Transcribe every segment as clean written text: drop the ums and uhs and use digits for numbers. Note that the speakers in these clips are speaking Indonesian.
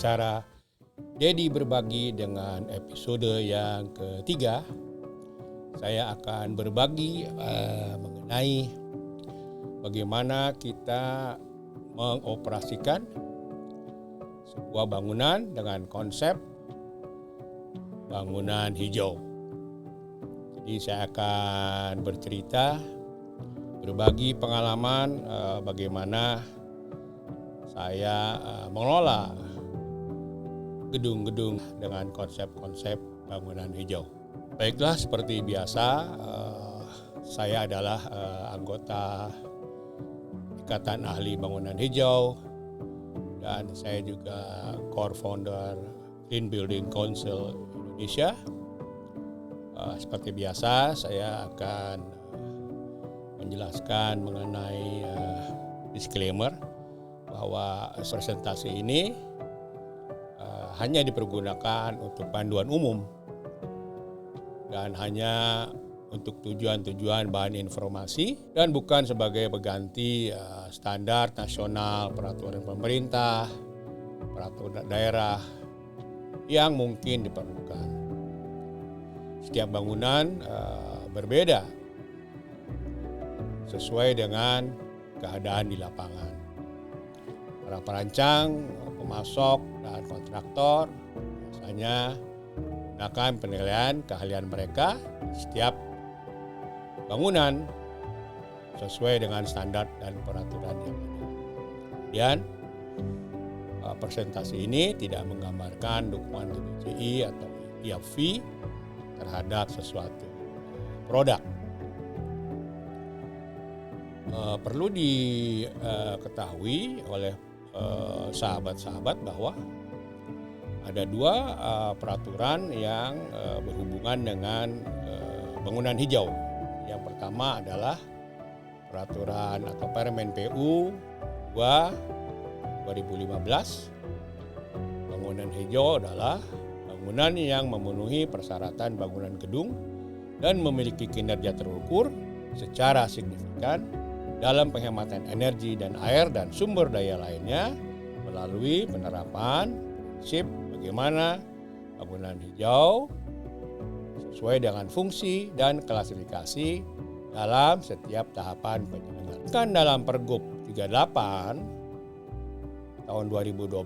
acara Dedi Berbagi dengan episode yang ketiga. Saya akan berbagi mengenai bagaimana kita mengoperasikan sebuah bangunan dengan konsep bangunan hijau. Jadi saya akan bercerita, berbagi pengalaman bagaimana saya mengelola gedung-gedung dengan konsep-konsep bangunan hijau. Baiklah, seperti biasa, saya adalah anggota Ikatan Ahli Bangunan Hijau dan saya juga core founder Green Building Council Indonesia. Seperti biasa, saya akan menjelaskan mengenai disclaimer bahwa presentasi ini hanya dipergunakan untuk panduan umum dan hanya untuk tujuan-tujuan bahan informasi dan bukan sebagai pengganti standar nasional, peraturan pemerintah, peraturan daerah yang mungkin diperlukan. Setiap bangunan berbeda sesuai dengan keadaan di lapangan. Para perancang, pemasok, dan kontraktor biasanya menggunakan penilaian keahlian mereka setiap bangunan sesuai dengan standar dan peraturan yang ada. Kemudian presentasi ini tidak menggambarkan dukungan TBCI atau tiap fee terhadap sesuatu produk. Perlu diketahui oleh sahabat-sahabat bahwa ada dua peraturan yang berhubungan dengan bangunan hijau. Yang pertama adalah peraturan atau Permen PU 2 2015. Bangunan hijau adalah bangunan yang memenuhi persyaratan bangunan gedung dan memiliki kinerja terukur secara signifikan dalam penghematan energi dan air dan sumber daya lainnya melalui penerapan prinsip bagaimana bangunan hijau sesuai dengan fungsi dan klasifikasi dalam setiap tahapan penyelenggaraan. Kan dalam Pergub 38 tahun 2012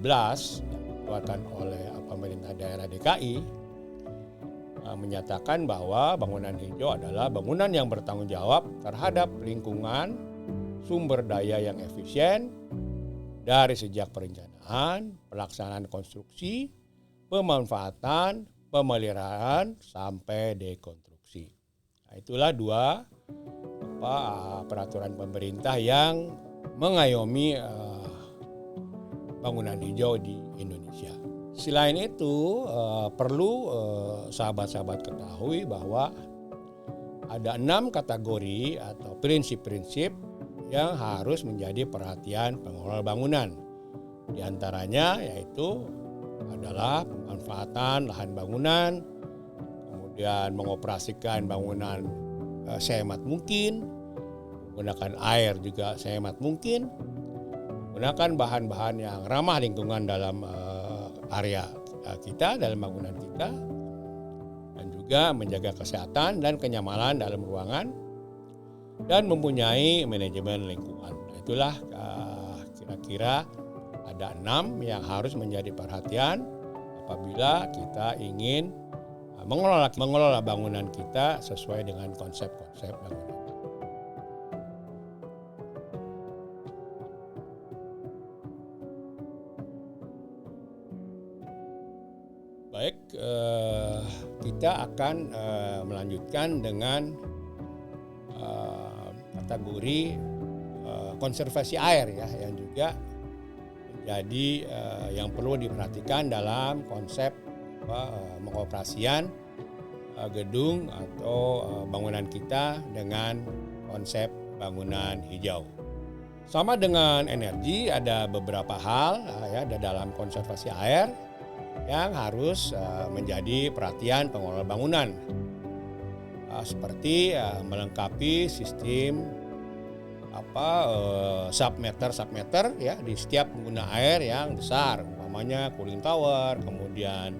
yang dikeluarkan oleh pemerintah daerah DKI menyatakan bahwa bangunan hijau adalah bangunan yang bertanggung jawab terhadap lingkungan, sumber daya yang efisien dari sejak perencanaan, pelaksanaan konstruksi, pemanfaatan, pemeliharaan sampai dekonstruksi. Nah, itulah dua peraturan pemerintah yang mengayomi bangunan hijau di Indonesia. Selain itu, perlu sahabat-sahabat ketahui bahwa ada 6 kategori atau prinsip-prinsip yang harus menjadi perhatian pengelola bangunan. Di antaranya yaitu adalah pemanfaatan lahan bangunan, kemudian mengoperasikan bangunan sehemat mungkin, menggunakan air juga sehemat mungkin, menggunakan bahan-bahan yang ramah lingkungan dalam area kita, dalam bangunan kita, dan juga menjaga kesehatan dan kenyamanan dalam ruangan, dan mempunyai manajemen lingkungan. Itulah kira-kira ada 6 yang harus menjadi perhatian apabila kita ingin mengelola bangunan kita sesuai dengan konsep-konsep bangunan. Baik, kita akan melanjutkan dengan kategori konservasi air ya, yang juga menjadi yang perlu diperhatikan dalam konsep mengoperasikan gedung atau bangunan kita dengan konsep bangunan hijau. Sama dengan energi, ada beberapa hal ya dalam konservasi air yang harus menjadi perhatian pengelola bangunan. Seperti melengkapi sistem submeter ya di setiap pengguna air yang besar, utamanya cooling tower, kemudian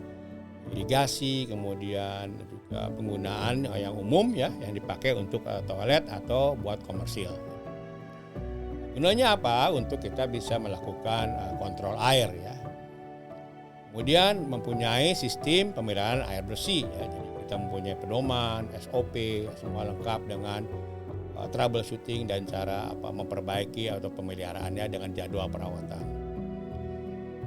irigasi, kemudian juga penggunaan yang umum ya yang dipakai untuk toilet atau buat komersil. Gunanya apa? Untuk kita bisa melakukan kontrol air ya. Kemudian mempunyai sistem pemeliharaan air bersih ya. Jadi kita mempunyai pedoman, SOP, semua lengkap dengan troubleshooting dan cara memperbaiki atau pemeliharaannya dengan jadwal perawatan.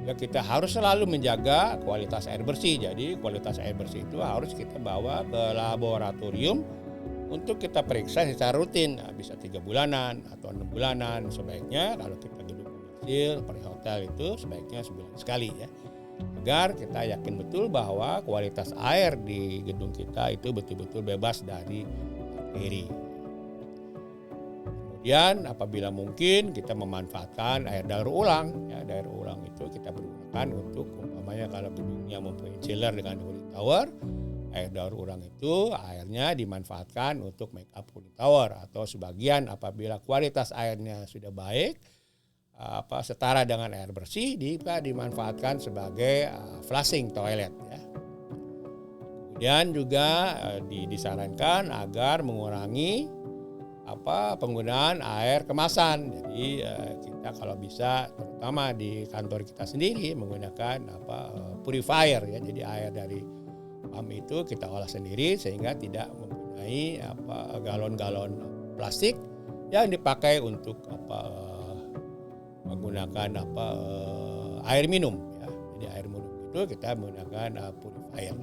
Ya, kita harus selalu menjaga kualitas air bersih. Jadi kualitas air bersih itu harus kita bawa ke laboratorium untuk kita periksa secara rutin. Nah, bisa 3 bulanan atau 6 bulanan sebaiknya. Kalau kita gedung komersil, perhotel itu sebaiknya sebulan sekali ya. Agar kita yakin betul bahwa kualitas air di gedung kita itu betul-betul bebas dari bakteri. Kemudian apabila mungkin kita memanfaatkan air daur ulang, ya daur ulang itu kita pergunakan untuk umpamanya kalau gedungnya mempunyai chiller dengan cooling tower, air daur ulang itu airnya dimanfaatkan untuk make up cooling tower atau sebagian apabila kualitas airnya sudah baik, setara dengan air bersih, dimanfaatkan sebagai flushing toilet ya. Kemudian juga disarankan agar mengurangi penggunaan air kemasan. Jadi kita kalau bisa terutama di kantor kita sendiri menggunakan purifier ya. Jadi air dari pam itu kita olah sendiri sehingga tidak mempunyai galon-galon plastik yang dipakai untuk menggunakan air minum ya. Jadi air minum itu kita menggunakan purifier.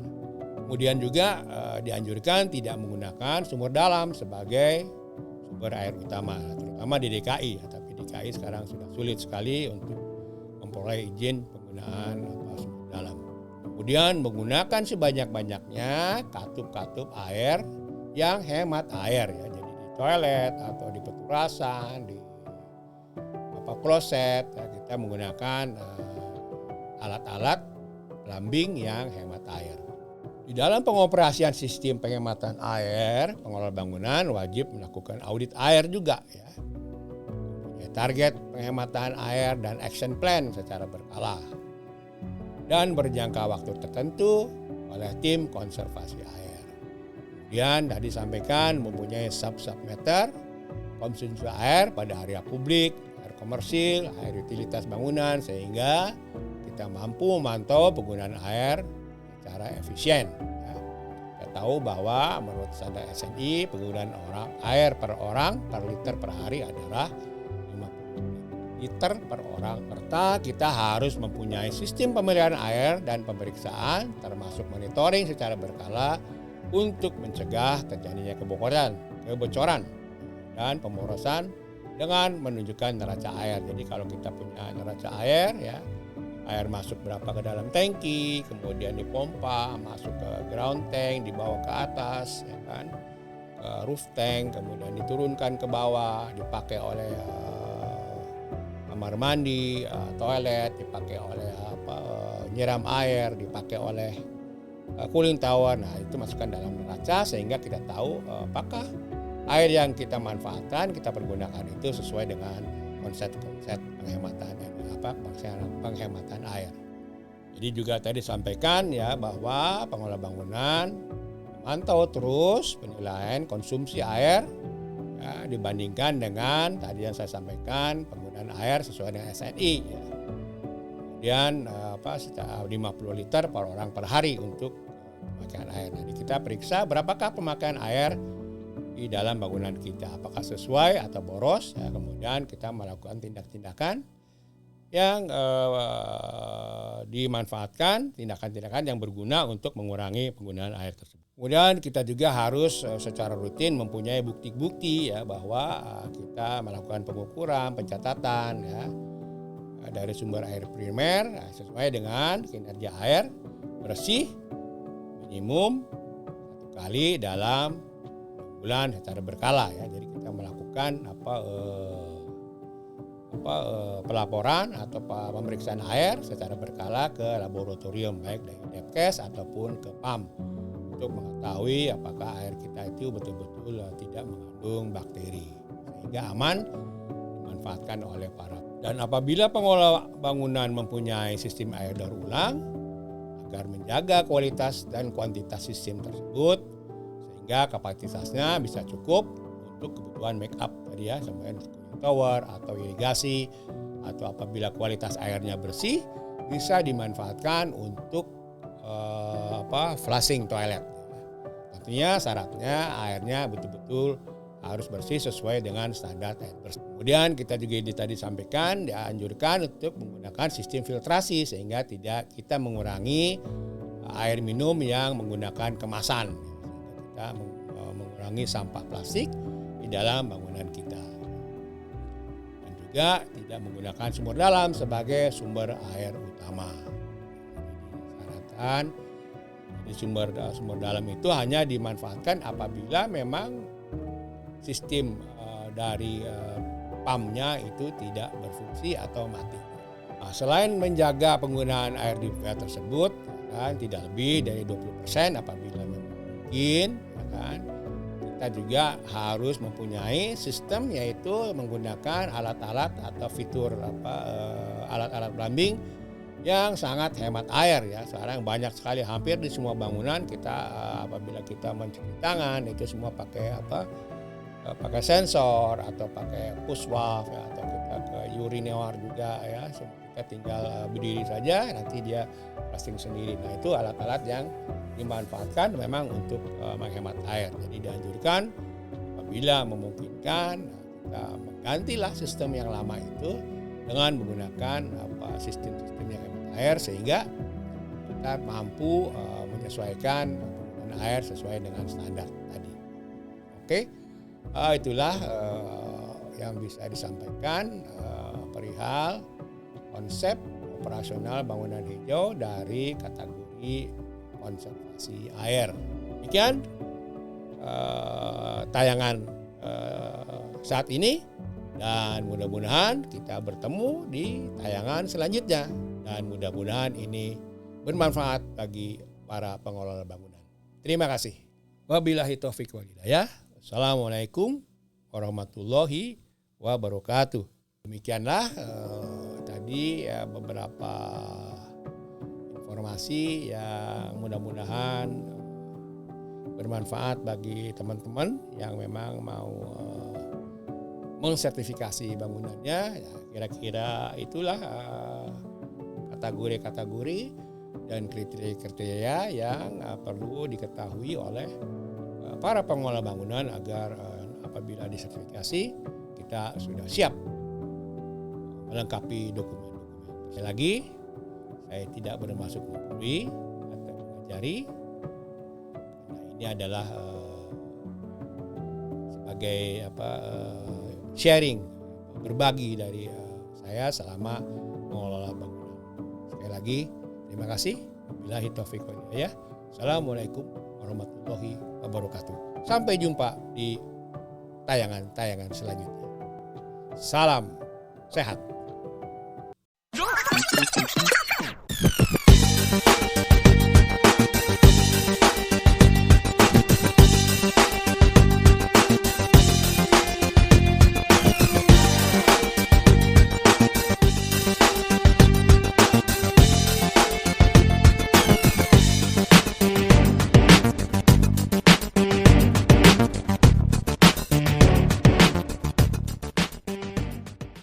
Kemudian juga dianjurkan tidak menggunakan sumur dalam sebagai sumber air utama, terutama di DKI. Tapi DKI sekarang sudah sulit sekali untuk memperoleh izin penggunaan sumur dalam. Kemudian menggunakan sebanyak-banyaknya katup-katup air yang hemat air ya. Jadi di toilet atau di peturasan, di kloset ya, kita menggunakan alat-alat plumbing yang hemat air. Di dalam pengoperasian sistem penghematan air, pengelola bangunan wajib melakukan audit air juga ya. Target penghematan air dan action plan secara berkala. Dan berjangka waktu tertentu oleh tim konservasi air. Kemudian tadi sampaikan mempunyai sub-meter konsumsi air pada area publik, air komersil, air utilitas bangunan sehingga kita mampu memantau penggunaan air secara efisien. Ya. Kita tahu bahwa menurut standar SNI penggunaan air per orang per liter per hari adalah 50 liter per orang. Serta kita harus mempunyai sistem pemeliharaan air dan pemeriksaan termasuk monitoring secara berkala untuk mencegah terjadinya kebocoran dan pemborosan dengan menunjukkan neraca air. Jadi kalau kita punya neraca air ya, air masuk berapa ke dalam tangki, kemudian dipompa, masuk ke ground tank, dibawa ke atas, ya kan, ke roof tank, kemudian diturunkan ke bawah, dipakai oleh kamar mandi, toilet, dipakai oleh nyiram air, dipakai oleh cooling tower. Nah itu masukkan dalam neraca sehingga kita tahu apakah air yang kita manfaatkan, kita pergunakan itu sesuai dengan konsep-konsep penghematan air. Jadi juga tadi sampaikan ya bahwa pengelola bangunan memantau terus penilaian konsumsi air ya, dibandingkan dengan tadi yang saya sampaikan penggunaan air sesuai dengan SNI. Ya. Kemudian 50 liter per orang per hari untuk pemakaian air. Jadi kita periksa berapakah pemakaian air di dalam bangunan kita, apakah sesuai atau boros ya, kemudian kita melakukan tindakan-tindakan yang dimanfaatkan, tindakan-tindakan yang berguna untuk mengurangi penggunaan air tersebut. Kemudian kita juga harus secara rutin mempunyai bukti-bukti ya bahwa kita melakukan pengukuran, pencatatan ya dari sumber air primer sesuai dengan kinerja air bersih minimum 1 kali dalam bulan secara berkala ya. Jadi kita melakukan pelaporan atau pemeriksaan air secara berkala ke laboratorium baik dari Depkes ataupun ke PAM untuk mengetahui apakah air kita itu betul-betul tidak mengandung bakteri sehingga aman dimanfaatkan oleh para. Dan apabila pengelola bangunan mempunyai sistem air daur ulang, agar menjaga kualitas dan kuantitas sistem tersebut, sehingga kapasitasnya bisa cukup untuk kebutuhan make up tadi ya, sampai cooling tower atau irigasi, atau apabila kualitas airnya bersih, bisa dimanfaatkan untuk flushing toilet. Tentunya syaratnya airnya betul-betul harus bersih sesuai dengan standar air bersih. Kemudian kita juga tadi sampaikan dianjurkan untuk menggunakan sistem filtrasi sehingga tidak kita mengurangi air minum yang menggunakan kemasan. Kita mengurangi sampah plastik di dalam bangunan kita. Dan juga tidak menggunakan sumber dalam sebagai sumber air utama. Syaratkan sumber dalam itu hanya dimanfaatkan apabila memang sistem dari pumpnya itu tidak berfungsi atau mati. Nah, selain menjaga penggunaan air di PPA tersebut, kan, tidak lebih dari 20% apabila memang mungkin, kan, kita juga harus mempunyai sistem yaitu menggunakan alat-alat atau fitur alat-alat plumbing yang sangat hemat air ya. Sekarang banyak sekali, hampir di semua bangunan kita apabila kita mencuci tangan itu semua pakai pakai sensor atau pakai push valve ya, atau kita ke urinewar juga ya, kita tinggal berdiri saja nanti dia flushing sendiri. Nah, itu alat-alat yang dimanfaatkan memang untuk menghemat air. Jadi dianjurkan apabila memungkinkan kita menggantilah sistem yang lama itu dengan menggunakan sistem-sistem yang hemat air sehingga kita mampu menyesuaikan penggunaan air sesuai dengan standar tadi. Oke. Itulah yang bisa disampaikan perihal konsep operasional bangunan hijau dari kategori konservasi air. Demikian tayangan saat ini, dan mudah-mudahan kita bertemu di tayangan selanjutnya, dan mudah-mudahan ini bermanfaat bagi para pengelola bangunan. Terima kasih. Wabillahi taufiq wal hidayah. Assalamualaikum warahmatullahi wabarakatuh. Demikianlah tadi beberapa informasi yang mudah-mudahan bermanfaat bagi teman-teman yang memang mau mensertifikasi bangunannya. Ya, kira-kira itulah kategori-kategori dan kriteria-kriteria yang perlu diketahui oleh para pengelola bangunan agar apabila disertifikasi kita sudah siap melengkapi dokumen-dokumen. Sekali lagi, saya tidak bermaksud menggurui atau mengajari. Nah, ini adalah sebagai sharing, berbagi dari saya selama mengelola bangunan. Sekali lagi, terima kasih. Wabillahi taufiq wal hidayah. Assalamualaikum warahmatullahi wabarakatuh. Sampai jumpa di tayangan-tayangan selanjutnya. Salam sehat.